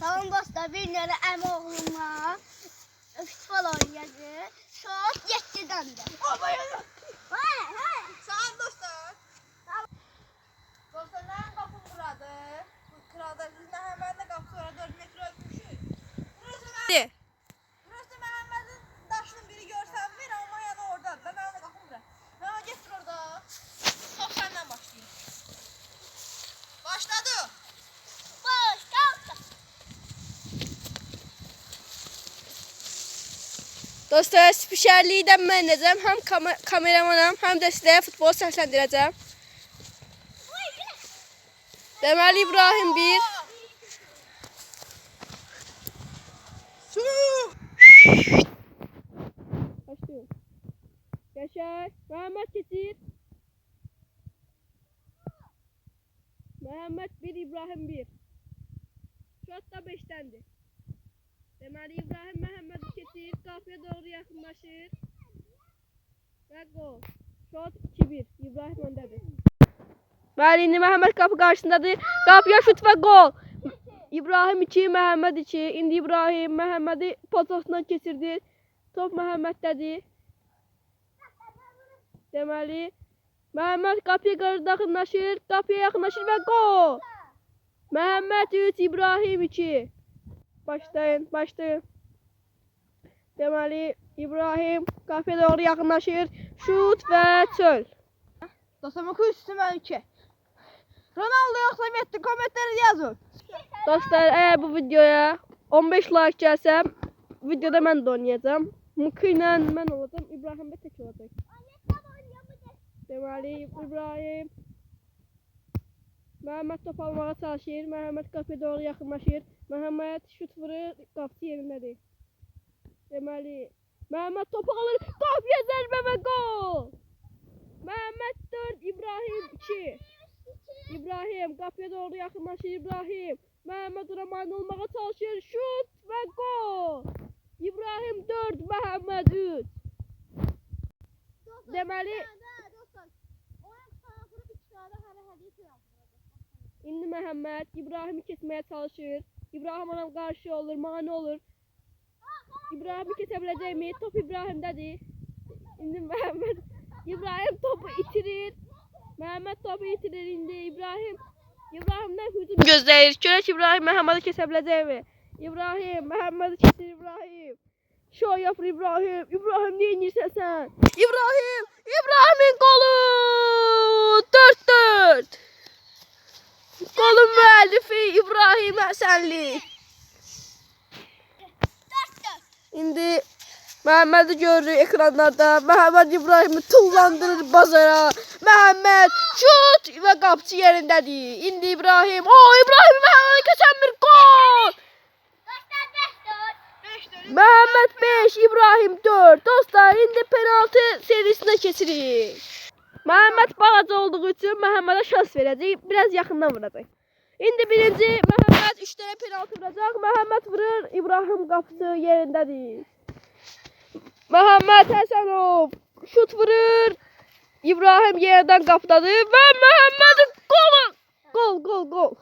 Salam dostlar, bir nöre əmi oğluma futbol oynayacaq. Şut 7-dən də. Salam dostlar. Dostlar, mənim qapım buradır. Bu kralda biz Məhəmmədlə qapısı var, 4 metr ölmüşük. Burası Məhəmmədin daşının biri görsən bir, amma yanı oradadır. Mən də qapım bura. Mən getir orada. Top səndən başlayayım. Başladı. Dostlar, spişerliyi də mən edəcəm. Həm kameramanam, həm də sizə futbol səsləndirəcəm. Deməli İbrahim 1. Başlayın. Yaşar, Məhəmməd keçir. Məhəmməd 1, İbrahim 1. Şut da 5'dəndir. Deməli İbrahim Məhəmmədi keçir, qapıya doğru yaxınlaşır. Və gol. Şut 2-1. İbrahim öndədir. Bəli, indi Məhəmməd qapı qarşısındadır. Qapıya şut və gol. İbrahim 2, Məhəmməd 2. İndi İbrahim Məhəmmədi potasından keçirdi. Top Məhəmməddədir. Deməli Məhəmməd qapıya yaxınlaşır, və gol. Məhəmməd 3, İbrahim 2. Başlayın. Deməli İbrahim qapıya doğru yaxınlaşır. Şut və çöl. Dostlar, bu üstü mən 2. Ronaldo yoxsa Messi, kommentlərdə yazın. Dostlar, əgər bu videoya 15 like gəlsəm, videoda mən də oynayacağım. Mukku ilə mən olacağım, İbrahim də tək olacaq. Deməli İbrahim Məhəmməd top almağa çalışır. Məhəmməd qapıya doğru yaxınlaşır. Məhəmməd şut vurur, qapısı yerindədir. Deməli Məhəmməd topu alır, qapıya zərbə və gol. Məhəmməd 4, İbrahim 2. İbrahim qapıya doğru yaxınlaşır. İbrahim Məhəmməd ona mane olmağa çalışır. Şut və gol. İbrahim 4, Məhəmməd 3. Deməli İndi Məhəmməd İbrahimi keçməyə çalışır. İbrahim ona qarşı olur, mane olur. İbrahimi keçə biləcəkmi? Top İbrahimdədir. İndi Məhəmməd İbrahim topu itirir. Məhəmməd topu itirir indi. İbrahimdən hücum gözləyir. Görək İbrahim Məhəmmədi keçə biləcəkmi? İbrahim Məhəmmədi keçir. İbrahim. Şov yapır İbrahim. İbrahim nə edirsən sən? İbrahimin qolu! 4-4. Golun müəllifi İbrahim Həsənli. İndi Məhəmmədi görürük ekranlarda. Məhəmməd İbrahimi tullandırır bazara. Məhəmməd şut və qapıcı yerindədir. İndi İbrahim. İbrahim Məhəmmədi keçən bir gol. Məhəmməd 5, İbrahim 4. Dostlar, indi penaltı serisinə keçirik. Məhəmməd balaca olduğu üçün Məhəmmədə şans verəcək. Biraz yaxından vuracaq. İndi birinci Məhəmməd 3 dənə penaltı vuracaq. Məhəmməd vurur. İbrahim qapısı yerindədir. Məhəmməd Həsənov şut vurur. İbrahim yerdən qapıdadır və Məhəmmədin qolu. Gol.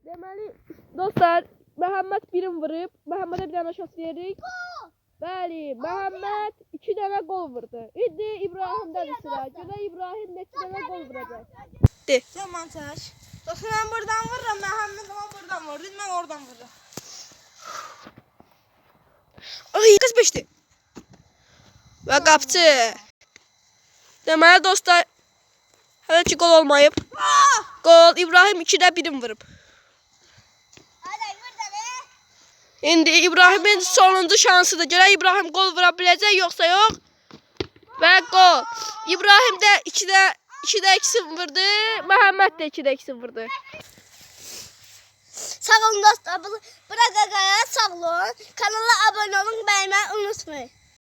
Deməli dostlar, Məhəmməd birim vurub. Məhəmmədə bir dənə şans veririk. Bəli, Məhəmməd 2 dənə gol vurdu. İndi İbrahimdən sıra. Görək İbrahim neçə dənə gol vuracaq. Sən mən çək. Dostlar, mən buradan vururam, Məhəmməd ama buradan vurur. Mən oradan vururam. Qız 5'dir. Və qapçı. Deməli dostlar, hələ ki gol olmayıb. Gol, İbrahim 2-də birim vurub. İndi İbrahimin sonuncu şansıdır. Görək İbrahim gol vura biləcək yoxsa yox. Və gol. İbrahim də 2-də 2 vurdu. Məhəmməd də 2-də 2 vurdu. Sağ olun dostlar. Burada sağ olun. Kanala abone olun, beğenmeyi unutmayın.